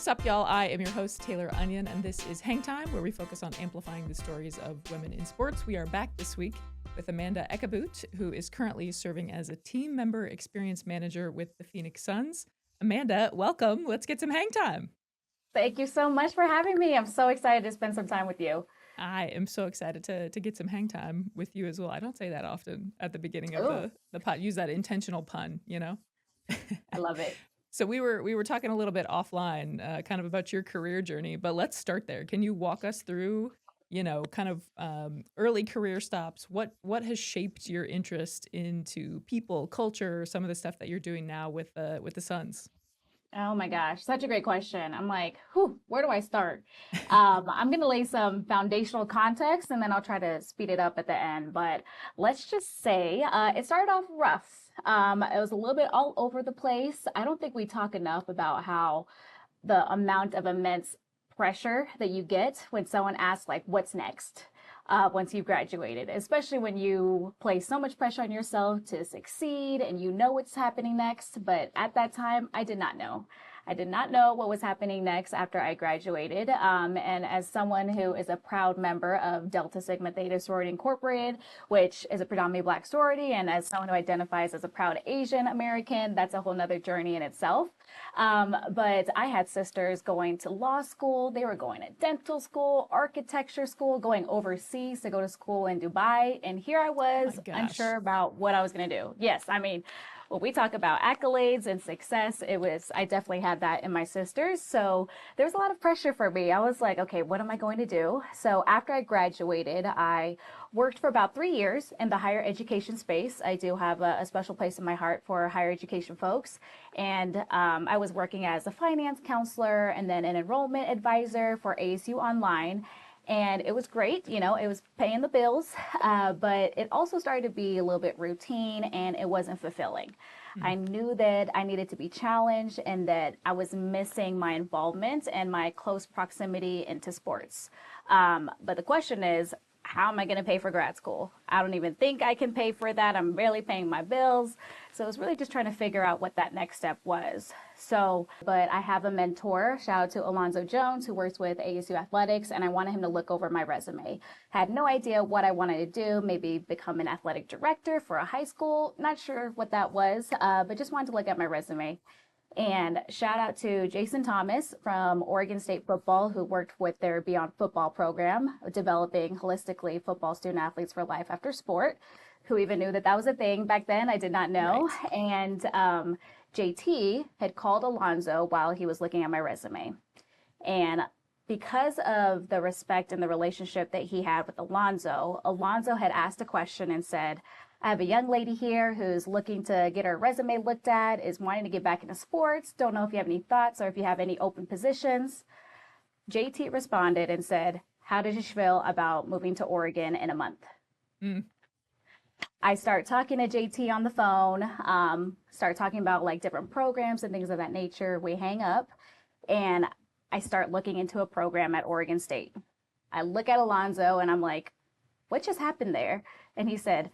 Sup, y'all? I am your host, Taylor Onion, and this is Hang Time, where we focus on amplifying the stories of women in sports. We are back this week with Amanda Ekabutr, who is currently serving as a team member experience manager with the Phoenix Suns. Amanda, welcome. Let's get some hang time. Thank you so much for having me. I'm so excited to spend some time with you. I am so excited to get some hang time with you as well. I don't say that often at the beginning of Oh, the pod. Use that intentional pun, you know? I love it. So we were talking a little bit offline, kind of about your career journey, but let's start there. Can you walk us through, kind of early career stops? What has shaped your interest into people, culture, some of the stuff that you're doing now with the Suns? Oh my gosh, such a great question. I'm like, whew, where do I start? I'm going to lay some foundational context and then I'll try to speed it up at the end. But let's just say it started off rough. It was a little bit all over the place. I don't think we talk enough about how the amount of immense pressure that you get when someone asks, like, what's next? Once you've graduated, especially when you place so much pressure on yourself to succeed and you know what's happening next. But at that time, I did not know. I did not know what was happening next after I graduated. And as someone who is a proud member of Delta Sigma Theta Sorority Incorporated, which is a predominantly Black sorority, and as someone who identifies as a proud Asian American, that's a whole nother journey in itself. But I had sisters going to law school, they were going to dental school, architecture school, going overseas to go to school in Dubai. And here I Oh was my gosh. unsure about what I was going to do. Yes, I mean, when we talk about accolades and success, I definitely had that in my sisters. So there was a lot of pressure for me. I was like, okay, what am I going to do? So after I graduated, I worked for about 3 years in the higher education space. I do have a special place in my heart for higher education folks. And I was working as a finance counselor and then an enrollment advisor for ASU Online. And it was great, it was paying the bills, but it also started to be a little bit routine and it wasn't fulfilling. Mm. I knew that I needed to be challenged and that I was missing my involvement and my close proximity into sports. But the question is, how am I going to pay for grad school? I don't even think I can pay for that. I'm barely paying my bills. So I was really just trying to figure out what that next step was. But I have a mentor, shout out to Alonzo Jones, who works with ASU Athletics, and I wanted him to look over my resume. Had no idea what I wanted to do, maybe become an athletic director for a high school. Not sure what that was, but just wanted to look at my resume. And shout out to Jason Thomas from Oregon State Football, who worked with their Beyond Football program, developing holistically football student athletes for life after sport. Who even knew that that was a thing back then? I did not know. Right. And JT had called Alonzo while he was looking at my resume. And because of the respect and the relationship that he had with Alonzo, Alonzo had asked a question and said, I have a young lady here who's looking to get her resume looked at, is wanting to get back into sports. Don't know if you have any thoughts or if you have any open positions. JT responded and said, how did you feel about moving to Oregon in a month? Mm. I start talking to JT on the phone, start talking about like different programs and things of that nature. We hang up and I start looking into a program at Oregon State. I look at Alonzo and I'm like, what just happened there? And he said,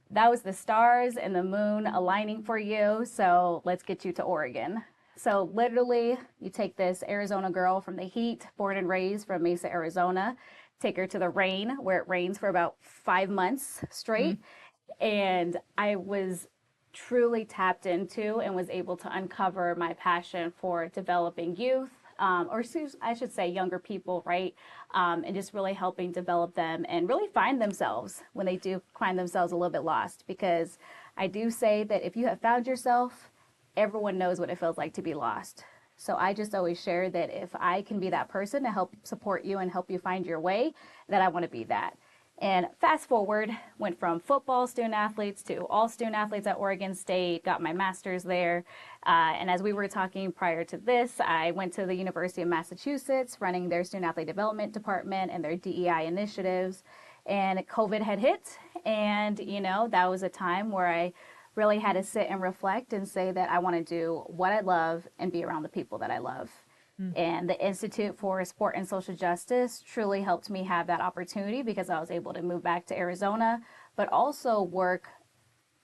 that was the stars and the moon aligning for you. So let's get you to Oregon. So literally, you take this Arizona girl from the heat, born and raised from Mesa, Arizona, take her to the rain, where it rains for about 5 months straight. Mm. And I was truly tapped into and was able to uncover my passion for developing youth, I should say younger people, right? And just really helping develop them and really find themselves when they do find themselves a little bit lost. Because I do say that if you have found yourself, everyone knows what it feels like to be lost. So I just always share that if I can be that person to help support you and help you find your way, that I want to be that. And fast forward, went from football student athletes to all student athletes at Oregon State, got my master's there. And as we were talking prior to this, I went to the University of Massachusetts running their student athlete development department and their DEI initiatives. And COVID had hit. And, that was a time where I really had to sit and reflect and say that I want to do what I love and be around the people that I love. Mm. And the Institute for Sport and Social Justice truly helped me have that opportunity because I was able to move back to Arizona, but also work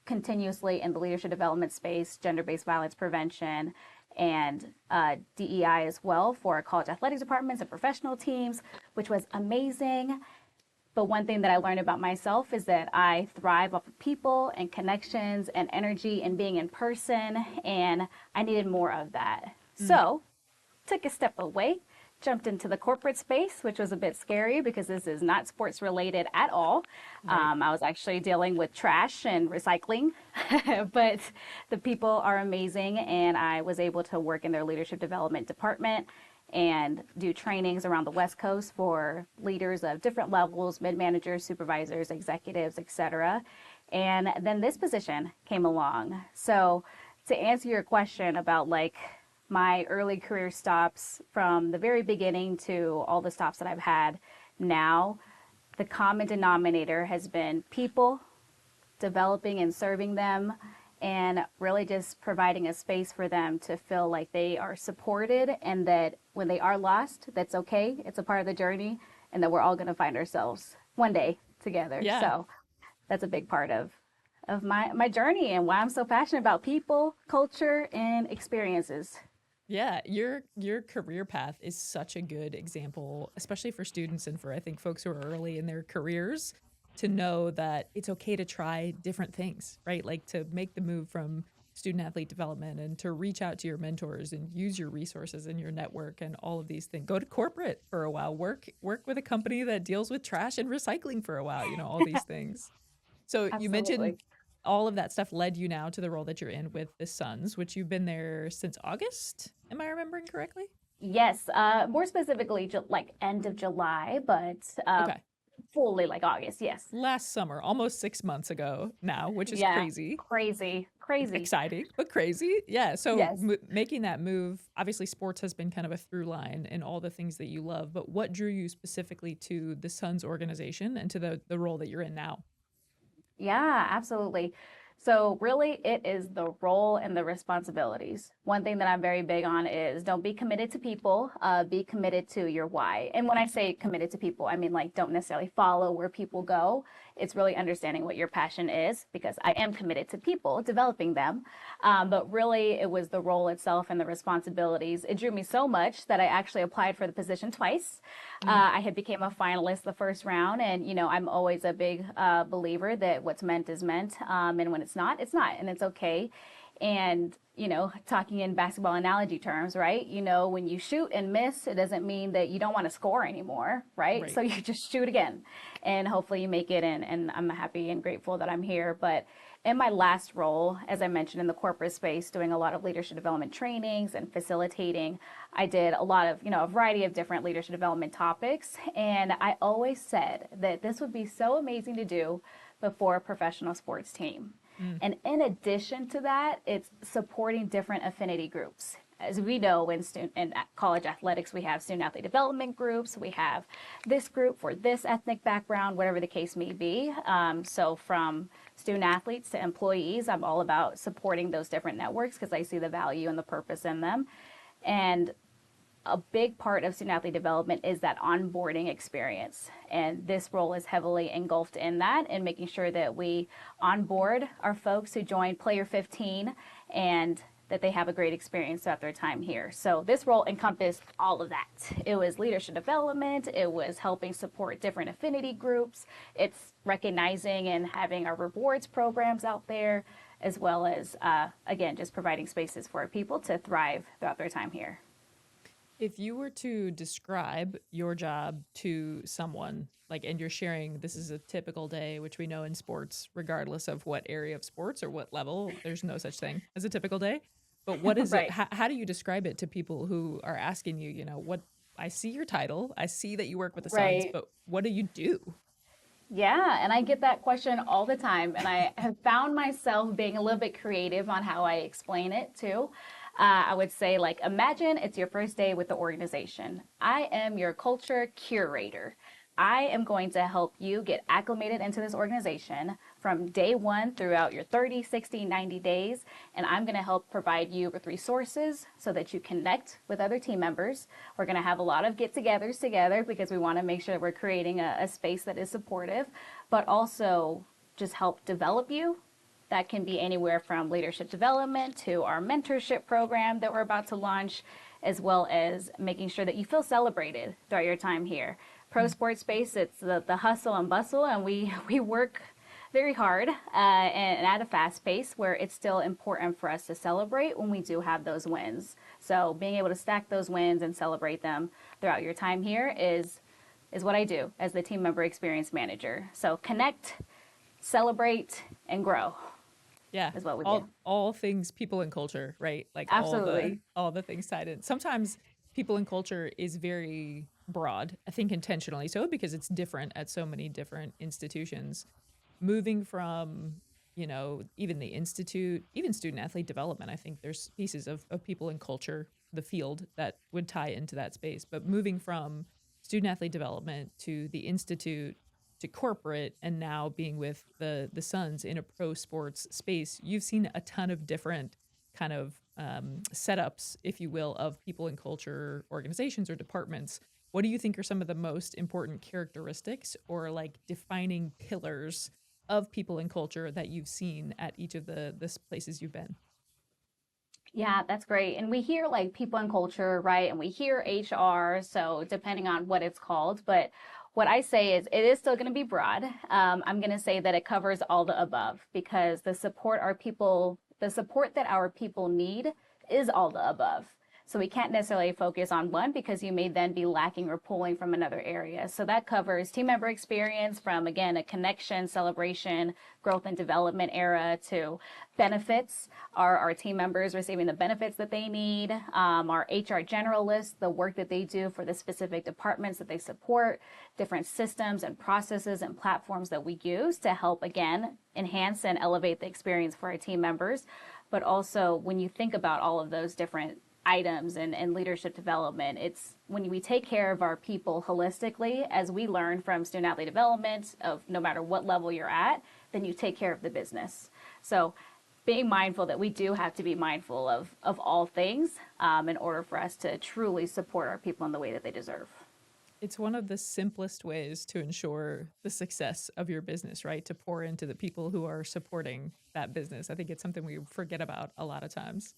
continuously in the leadership development space, gender-based violence prevention, and DEI as well for college athletics departments and professional teams, which was amazing. But one thing that I learned about myself is that I thrive off of people and connections and energy and being in person, and I needed more of that. Mm, So, took a step away, jumped into the corporate space, which was a bit scary because this is not sports related at all. right. I was actually dealing with trash and recycling, but the people are amazing, and I was able to work in their leadership development department and do trainings around the West Coast for leaders of different levels, mid-managers, supervisors, executives, etc. And then this position came along. So to answer your question about like my early career stops from the very beginning to all the stops that I've had now, the common denominator has been people, developing and serving them, and really just providing a space for them to feel like they are supported and that when they are lost, that's okay. It's a part of the journey and that we're all going to find ourselves one day together. Yeah. So that's a big part of my journey and why I'm so passionate about people, culture, and experiences. Yeah, your career path is such a good example, especially for students and for I think folks who are early in their careers to know that it's okay to try different things, right? Like to make the move from student athlete development and to reach out to your mentors and use your resources and your network and all of these things. Go to corporate for a while, work with a company that deals with trash and recycling for a while, all these things. So you mentioned Absolutely. all of that stuff led you now to the role that you're in with the Suns, which you've been there since August. Am I remembering correctly? Yes, more specifically, like end of July, but Okay. fully like August. Yes. Last summer, almost 6 months ago now, which is Yeah. crazy. Crazy. Crazy. Exciting, but crazy. Yeah. So Yes. making that move, obviously, sports has been kind of a through line in all the things that you love. But what drew you specifically to the Suns organization and to the role that you're in now? Yeah, absolutely. So, really, it is the role and the responsibilities. One thing that I'm very big on is don't be committed to people, be committed to your why. And when I say committed to people, I mean like don't necessarily follow where people go. It's really understanding what your passion is because I am committed to people, developing them. But really, it was the role itself and the responsibilities. It drew me so much that I actually applied for the position twice. Mm, I had became a finalist the first round, and I'm always a big believer that what's meant is meant, and when it's not, and it's okay. And talking in basketball analogy terms, right? When you shoot and miss, it doesn't mean that you don't want to score anymore, right? right. So you just shoot again, and hopefully you make it. And I'm happy and grateful that I'm here. But in my last role, as I mentioned, in the corporate space, doing a lot of leadership development trainings and facilitating, I did a lot of, a variety of different leadership development topics. And I always said that this would be so amazing to do before a professional sports team. Mm, And in addition to that, it's supporting different affinity groups. As we know, in college athletics, we have student athlete development groups. We have this group for this ethnic background, whatever the case may be. So from student athletes to employees, I'm all about supporting those different networks because I see the value and the purpose in them. And a big part of student athlete development is that onboarding experience. And this role is heavily engulfed in that and making sure that we onboard our folks who join Player 15 and that they have a great experience throughout their time here. So this role encompassed all of that. It was leadership development, it was helping support different affinity groups, it's recognizing and having our rewards programs out there, as well as, again, just providing spaces for people to thrive throughout their time here. If you were to describe your job to someone, like, and you're sharing this is a typical day, which we know in sports, regardless of what area of sports or what level, there's no such thing as a typical day. But what is it? Right. How do you describe it to people who are asking you, what I see your title, I see that you work with the Suns, Right. but what do you do? Yeah, and I get that question all the time, and I have found myself being a little bit creative on how I explain it too. I would say, like, imagine it's your first day with the organization. I am your culture curator. I am going to help you get acclimated into this organization from day one throughout your 30, 60, 90 days. And I'm going to help provide you with resources so that you connect with other team members. We're going to have a lot of get togethers together because we want to make sure that we're creating a space that is supportive, but also just help develop you That can be anywhere from leadership development to our mentorship program that we're about to launch, as well as making sure that you feel celebrated throughout your time here. Pro sports space, it's the hustle and bustle, and we work very hard and at a fast pace where it's still important for us to celebrate when we do have those wins. So being able to stack those wins and celebrate them throughout your time here is what I do as the team member experience manager. So connect, celebrate, and grow Yeah. is what we do. All things people and culture, right? Like Absolutely. all the things tied in. Sometimes people and culture is very broad. I think intentionally so because it's different at so many different institutions. Moving from, even the institute, even student athlete development, I think there's pieces of people and culture, the field that would tie into that space. But moving from student athlete development to the institute to corporate and now being with the Suns in a pro sports space, you've seen a ton of different kind of setups, if you will, of people and culture organizations or departments. What do you think are some of the most important characteristics or like defining pillars of people and culture that you've seen at each of the places you've been? Yeah, that's great. And we hear like people and culture, right? And we hear HR, so depending on what it's called. But what I say is it is still going to be broad. I'm going to say that it covers all the above because the support that our people need is all the above. So we can't necessarily focus on one because you may then be lacking or pulling from another area. So that covers team member experience from, again, a connection, celebration, growth and development era to benefits. Our team members receiving the benefits that they need, our HR generalists, the work that they do for the specific departments that they support, different systems and processes and platforms that we use to help, again, enhance and elevate the experience for our team members. But also, when you think about all of those different items and leadership development, it's when we take care of our people holistically, as we learn from student athlete development of no matter what level you're at, then you take care of the business. So being mindful that we do have to be mindful of all things in order for us to truly support our people in the way that they deserve. It's one of the simplest ways to ensure the success of your business, right? To pour into the people who are supporting that business. I think it's something we forget about a lot of times.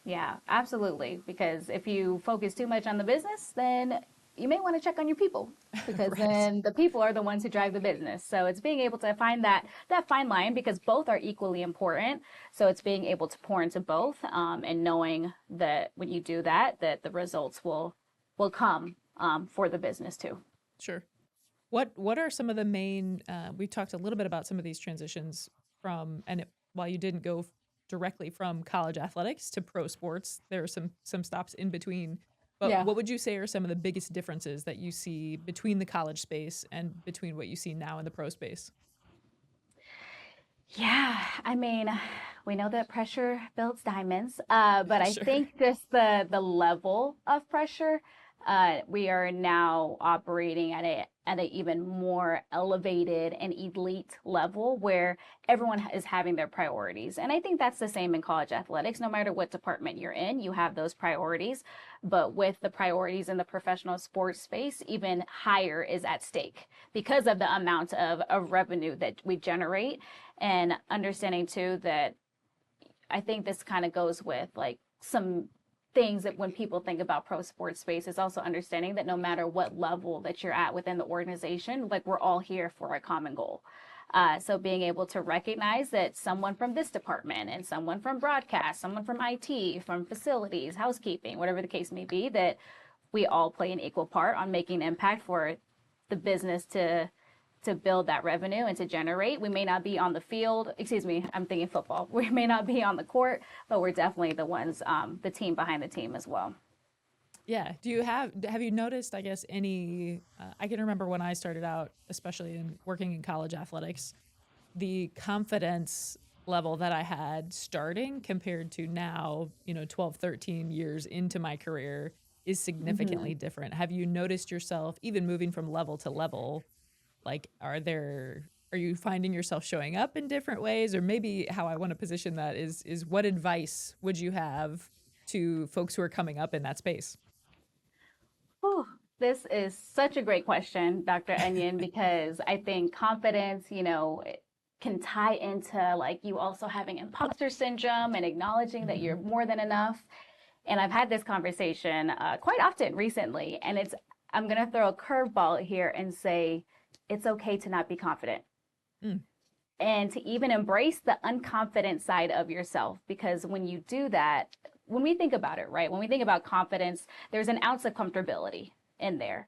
Yeah, absolutely. Because if you focus too much on the business, then you may want to check on your people because Right. then the people are the ones who drive the business. So it's being able to find that fine line because both are equally important. So it's being able to pour into both and knowing that when you do that, that the results will come for the business too. Sure. What are some of the main? We talked a little bit about some of these transitions while you didn't go directly from college athletics to pro sports, there are some stops in between. But Yeah. what would you say are some of the biggest differences that you see between the college space and between what you see now in the pro space? Yeah, I mean, we know that pressure builds diamonds, but I Sure. think just the level of pressure, we are now operating at a even more elevated and elite level where everyone is having their priorities. And I think that's the same in college athletics. No matter what department you're in, you have those priorities. But with the priorities in the professional sports space, even higher is at stake because of the amount of revenue that we generate and understanding too that I think this kind of goes with like some things that when people think about pro sports space is also understanding that no matter what level that you're at within the organization, like we're all here for a common goal. So being able to recognize that someone from this department and someone from broadcast, someone from IT, from facilities, housekeeping, whatever the case may be, that we all play an equal part on making an impact for the business to build that revenue and to generate. We may not be on the field, excuse me, I'm thinking football. We may not be on the court, but we're definitely the ones, the team behind the team as well. Yeah. Have you noticed, I guess, any, I can remember when I started out, especially in working in college athletics, the confidence level that I had starting compared to now, 12, 13 years into my career is Mm-hmm. significantly different. Have you noticed yourself even moving from level to level? Like, are you finding yourself showing up in different ways? Or maybe how I want to position that is what advice would you have to folks who are coming up in that space? Whew, this is such a great question, Dr. Onion, because I think confidence, can tie into like you also having imposter syndrome and acknowledging that Hmm. you're more than enough. And I've had this conversation quite often recently, and I'm gonna throw a curveball here and say it's okay to not be confident Mm. and to even embrace the unconfident side of yourself. Because when you do that, when we think about it, right, when we think about confidence, there's an ounce of comfortability in there.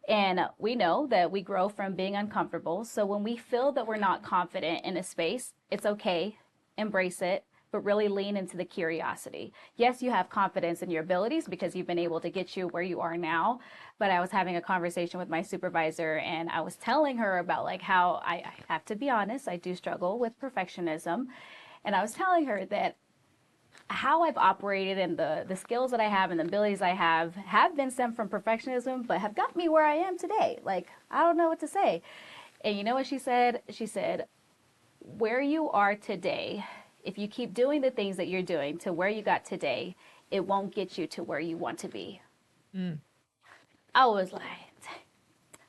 And we know that we grow from being uncomfortable. So when we feel that we're not confident in a space, it's okay, embrace it, but really lean into the curiosity. Yes, you have confidence in your abilities because you've been able to get you where you are now. But I was having a conversation with my supervisor and I was telling her about like how I have to be honest, I do struggle with perfectionism. And I was telling her that how I've operated and the skills that I have and the abilities I have been stemmed from perfectionism, but have got me where I am today. Like, I don't know what to say. And you know what she said? She said, where you are today, if you keep doing the things that you're doing to where you got today, it won't get you to where you want to be. Mm. I was like,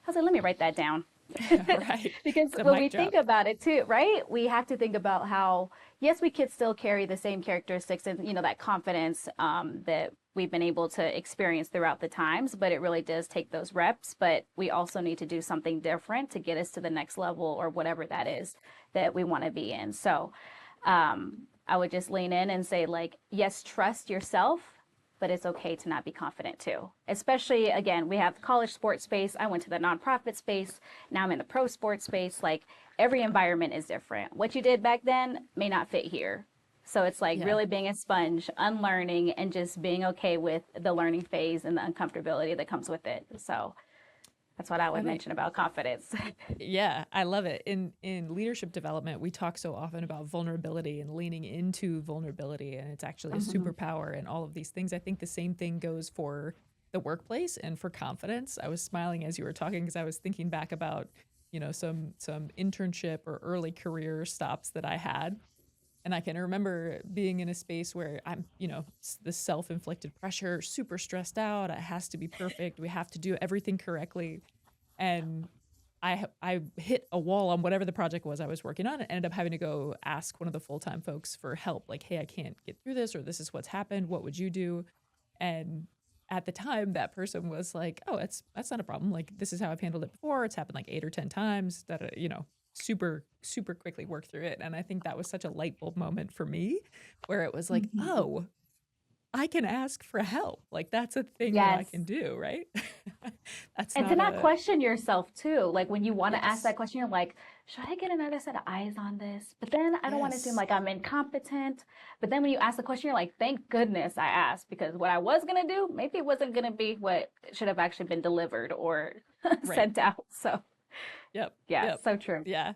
let me write that down. Right. Because It's a when we mic think drop. about it too, right? We have to think about how, yes, we could still carry the same characteristics and, that confidence that we've been able to experience throughout the times, but it really does take those reps. But we also need to do something different to get us to the next level or whatever that is that we want to be in. So I would just lean in and say, like, yes, trust yourself, but it's okay to not be confident too. Especially, again, we have the college sports space. I went to the nonprofit space. Now I'm in the pro sports space. Like, every environment is different. What you did back then may not fit here. So it's like Yeah. really being a sponge, unlearning, and just being okay with the learning phase and the uncomfortability that comes with it. So that's what I I would think mention about confidence. yeah, I love it. In leadership development, we talk so often about vulnerability and leaning into vulnerability, and it's actually a superpower and all of these things. I think the same thing goes for the workplace and for confidence. I was smiling as you were talking because I was thinking back about, some internship or early career stops that I had. And I can remember being in a space where I'm, the self-inflicted pressure, super stressed out. It has to be perfect. We have to do everything correctly. And I hit a wall on whatever the project was I was working on and ended up having to go ask one of the full-time folks for help. Like, hey, I can't get through this, or this is what's happened. What would you do? And at the time, that person was like, oh, that's not a problem. Like, this is how I've handled it before. It's happened like 8 or 10 times. That super super quickly work through it. And I think that was such a light bulb moment for me, where it was like, oh, I can ask for help. Like, that's a thing that I Yes. can do, right? That's And to not not a question yourself too. Like when you want to ask yes. that question, you're like, should I get another set of eyes on this? But then I don't want to seem Yes. like I'm incompetent. But then when you ask the question, you're like, thank goodness I asked because what I was going to do, maybe it wasn't going to be what should have actually been delivered or Right. sent out. So, Yep. yeah, Yep. so true. Yeah.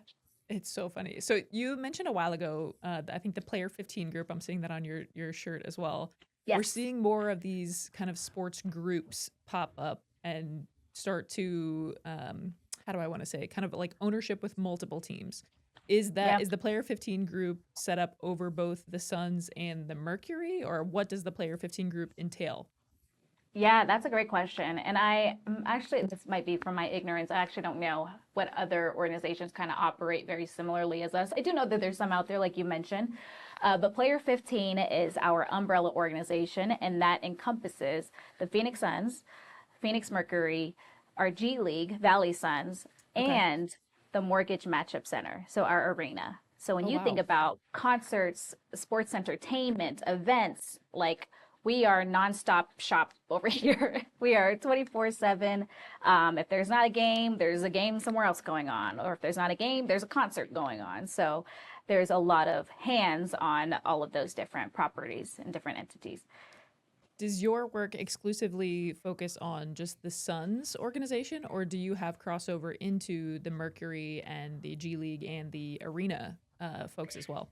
It's so funny. So you mentioned a while ago, I think the Player 15 group. I'm seeing that on your shirt as well. We're Yes. seeing more of these kind of sports groups pop up and start to, how do I want to say, kind of like ownership with multiple teams. Yep. Is the Player 15 group set up over both the Suns and the Mercury, or what does the Player 15 group entail? Yeah, that's a great question. And actually, this might be from my ignorance. I actually don't know what other organizations kind of operate very similarly as us. I do know that there's some out there, like you mentioned. But Player 15 is our umbrella organization, and that encompasses the Phoenix Suns, Phoenix Mercury, our G League, Valley Suns, Okay. and the Mortgage Matchup Center, so our arena. So when Oh you think wow. about concerts, sports entertainment, events, like we are nonstop shop over here. We are 24/7. If there's not a game, there's a game somewhere else going on. Or if there's not a game, there's a concert going on. So there's a lot of hands on all of those different properties and different entities. Does your work exclusively focus on just the Suns organization, or do you have crossover into the Mercury and the G League and the Arena folks as well?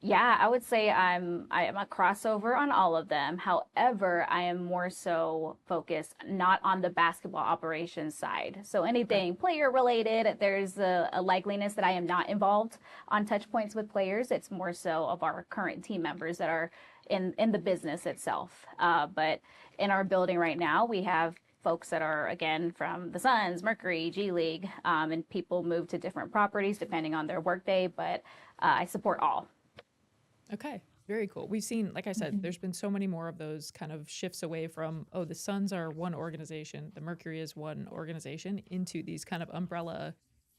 Yeah, I would say I am a crossover on all of them. However, I am more so focused not on the basketball operations side. So Okay. anything player related, there's a likeliness that I am not involved on touch points with players. It's more so of our current team members that are in the business itself. But in our building right now, we have folks that are, again, from the Suns, Mercury, G League, and people move to different properties depending on their workday, but I support all. Okay, very cool. We've seen, like I said, Mhm. there's been so many more of those kind of shifts away from, oh, the Suns are one organization, the Mercury is one organization, into these kind of umbrella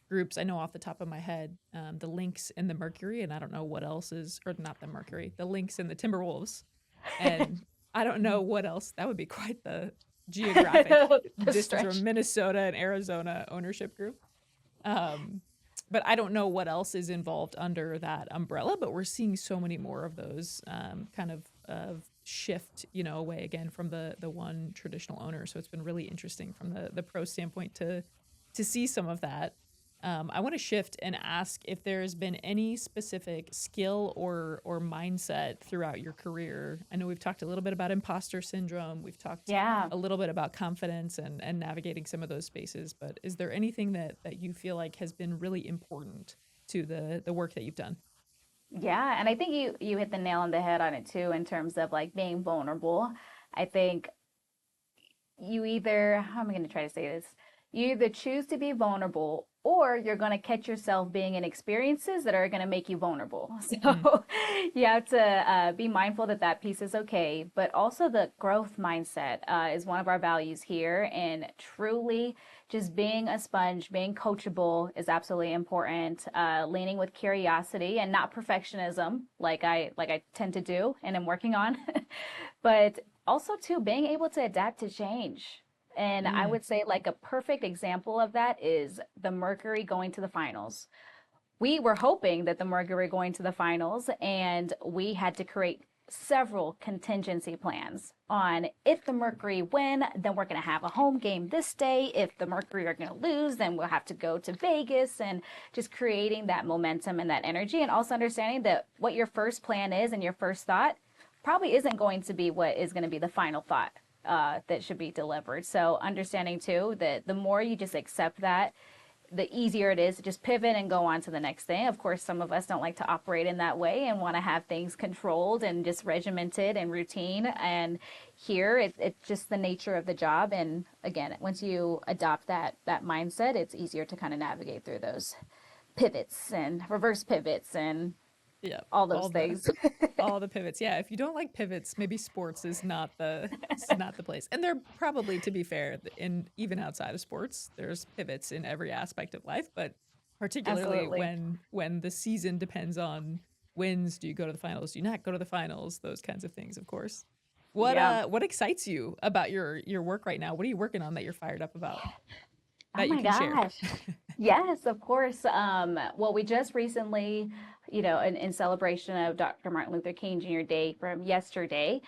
groups. I know off the top of my head, the Lynx and the Mercury, and I don't know what else is, or not the Mercury, the Lynx and the Timberwolves. And I don't know what else. That would be quite the geographic The distance from stretch. Minnesota and Arizona ownership group. Um, but I don't know what else is involved under that umbrella. But we're seeing so many more of those kind of shift, away again from the one traditional owner. So it's been really interesting from the pro standpoint to see some of that. I want to shift and ask if there's been any specific skill or mindset throughout your career. I know we've talked a little bit about imposter syndrome. We've talked Yeah. a little bit about confidence and navigating some of those spaces. But is there anything that you feel like has been really important to the work that you've done? Yeah, and I think you hit the nail on the head on it too in terms of like being vulnerable. I think you either, how am I going to try to say this? You either choose to be vulnerable or you're going to catch yourself being in experiences that are going to make you vulnerable. Mm, So you have to be mindful that that piece is okay. But also, the growth mindset is one of our values here. And truly, just being a sponge, being coachable is absolutely important. Leaning with curiosity and not perfectionism, like I tend to do and am working on. But also too being able to adapt to change. And I mm, would say like a perfect example of that is the Mercury going to the finals. We were hoping that the Mercury going to the finals, and we had to create several contingency plans on if the Mercury win, then we're going to have a home game this day. If the Mercury are going to lose, then we'll have to go to Vegas, and just creating that momentum and that energy, and also understanding that what your first plan is and your first thought probably isn't going to be what is going to be the final thought that should be delivered. So understanding too that the more you just accept that, the easier it is to just pivot and go on to the next thing. Of course, some of us don't like to operate in that way and want to have things controlled and just regimented and routine. And here, it's just the nature of the job. And again, once you adopt that mindset, it's easier to kind of navigate through those pivots and reverse pivots and yeah, all those all the things. all the pivots. Yeah, if you don't like pivots, maybe sports is not the place. And they're probably, to be fair, in even outside of sports, there's pivots in every aspect of life, but particularly Absolutely. when the season depends on wins, do you go to the finals, do you not go to the finals, those kinds of things, of course. Yeah. What excites you about your work right now? What are you working on that you're fired up about Oh that you my can share? gosh. Yes, of course. Well, we just recently, in celebration of Dr. Martin Luther King Jr. Day from yesterday,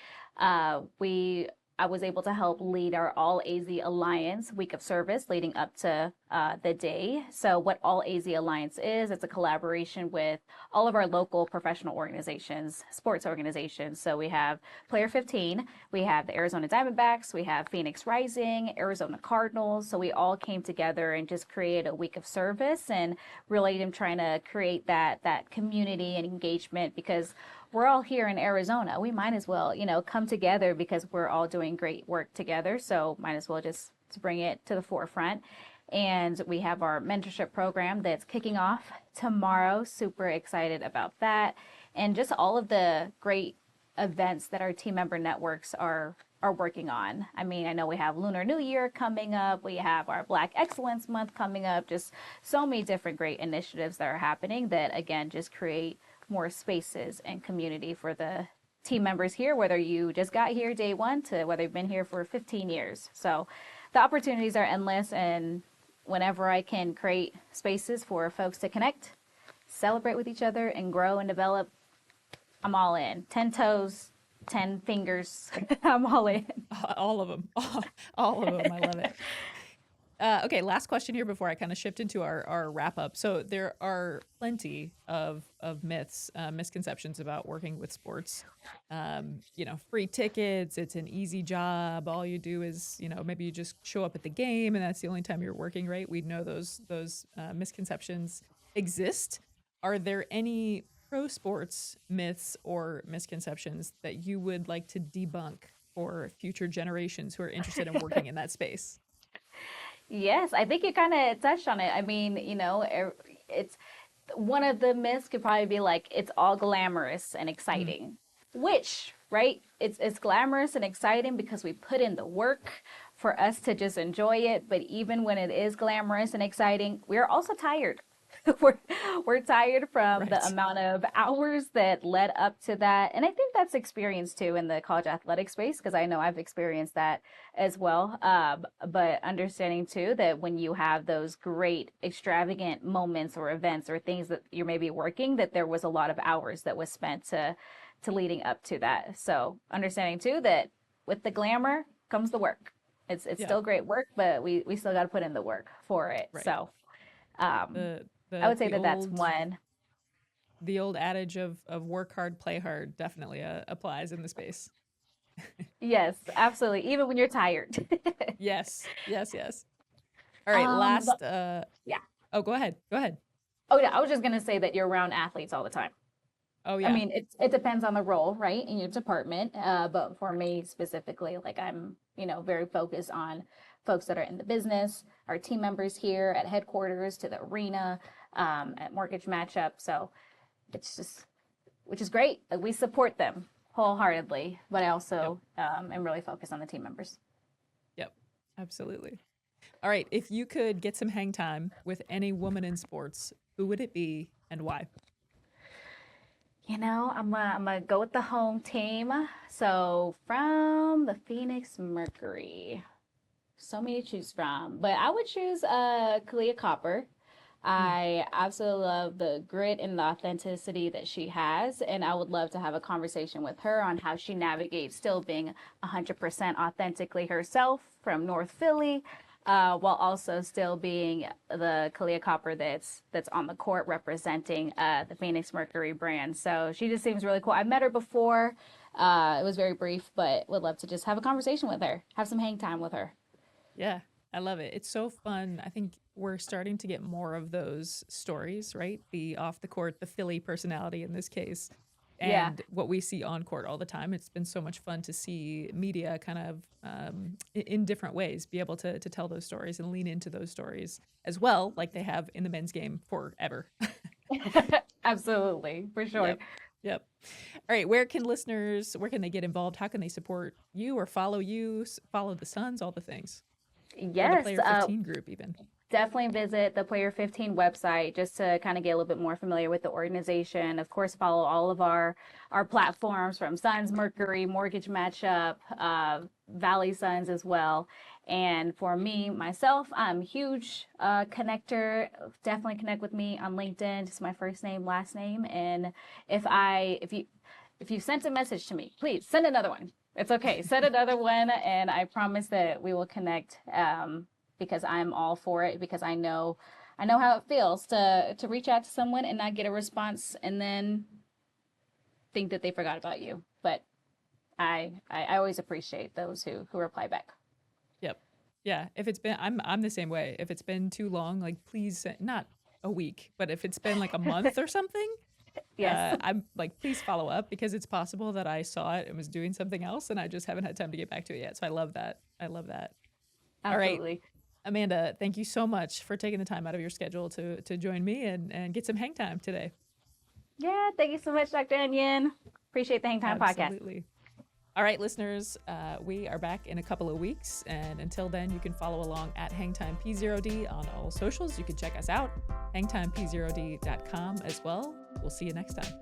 we I was able to help lead our All AZ Alliance week of service leading up to the day. So, what All AZ Alliance is, it's a collaboration with all of our local professional organizations, sports organizations. So, we have Player 15, we have the Arizona Diamondbacks, we have Phoenix Rising, Arizona Cardinals. So, we all came together and just created a week of service, and really am trying to create that community and engagement because we're all here in Arizona. We might as well, come together because we're all doing great work together. So might as well just to bring it to the forefront. And we have our mentorship program that's kicking off tomorrow. Super excited about that. And just all of the great events that our team member networks are working on. I mean, I know we have Lunar New Year coming up. We have our Black Excellence Month coming up. Just so many different great initiatives that are happening that again just create more spaces and community for the team members here, whether you just got here day one to whether you've been here for 15 years. So the opportunities are endless, and whenever I can create spaces for folks to connect, celebrate with each other, and grow and develop, I'm all in. 10 toes, 10 fingers, I'm all in. All of them. All of them. I love it. Okay, last question here before I kind of shift into our wrap up. So there are plenty of myths, misconceptions about working with sports. Free tickets, it's an easy job. All you do is, maybe you just show up at the game and that's the only time you're working, right? We know those misconceptions exist. Are there any pro sports myths or misconceptions that you would like to debunk for future generations who are interested in working in that space? Yes, I think you kind of touched on it. I mean, it's one of the myths could probably be like it's all glamorous and Mm, exciting, which, right? It's glamorous and exciting because we put in the work for us to just enjoy it. But even when it is glamorous and exciting, we're also tired. we're we're tired from the right. amount of hours that led up to that. And I think that's experienced too in the college athletic space because I know I've experienced that as well. But understanding too that when you have those great extravagant moments or events or things that you're maybe working, that there was a lot of hours that was spent to leading up to that. So understanding too that with the glamour comes the work. It's Yeah, still great work, but we still got to put in the work for it. right. So um, The I the would say the that that's old one. the old adage of work hard, play hard definitely applies in the space. Yes, absolutely. Even when you're tired. Yes, yes, yes. All right, But last. yeah. Oh, go ahead. Go ahead. Oh yeah, I was just gonna say that you're around athletes all the time. Oh I yeah. mean, it depends on the role, right, in your department. But for me specifically, like I'm, very focused on folks that are in the business, our team members here at headquarters to the arena, at mortgage matchup. So it's just, which is great. Like we support them wholeheartedly, but I Yep. also am really focused on the team members. Yep. Absolutely. All right. If you could get some hang time with any woman in sports, who would it be and why? I'm gonna go with the home team. So from the Phoenix Mercury, so many to choose from, but I would choose Kalia Copper. Mm, I absolutely love the grit and the authenticity that she has, and I would love to have a conversation with her on how she navigates still being 100% authentically herself from North Philly, while also still being the Kalia Copper that's on the court representing the Phoenix Mercury brand. So she just seems really cool. I met her before. It was very brief, but would love to just have a conversation with her, have some hang time with her. yeah. I love it. It's so fun. I think we're starting to get more of those stories, right? The off the court, the Philly personality in this case, Yeah, and what we see on court all the time. It's been so much fun to see media kind of in different ways be able to tell those stories and lean into those stories as well, like they have in the men's game forever. absolutely, for sure. Yep. Yep. All right. Where can they get involved? How can they support you or follow you, follow the Suns, all the things, or the Yes, Player 15 group, even? definitely visit the Player 15 website just to kind of get a little bit more familiar with the organization. Of course, follow all of our platforms from Suns, Mercury, Mortgage Matchup, Valley Suns as well. And for me, myself, I'm a huge connector. Definitely connect with me on LinkedIn, just my first name, last name. And if you sent a message to me, please send another one. It's okay. Send another one, and I promise that we will connect. Because I'm all for it. Because I know how it feels to reach out to someone and not get a response, and then think that they forgot about you. But I always appreciate those who reply back. Yep. Yeah. If it's been, I'm the same way. If it's been too long, like please, not a week, but if it's been like a month or something, Yes, I'm like, please follow up because it's possible that I saw it and was doing something else and I just haven't had time to get back to it yet. So I love that. I love that. All right. absolutely. Amanda, thank you so much for taking the time out of your schedule to join me and get some hang time today. Yeah, thank you so much, Dr. Onion. Appreciate the Hang Time podcast. Absolutely. All right, listeners, we are back in a couple of weeks. And until then, you can follow along at HangTimeP0D on all socials. You can check us out, hangtimep0d.com as well. We'll see you next time.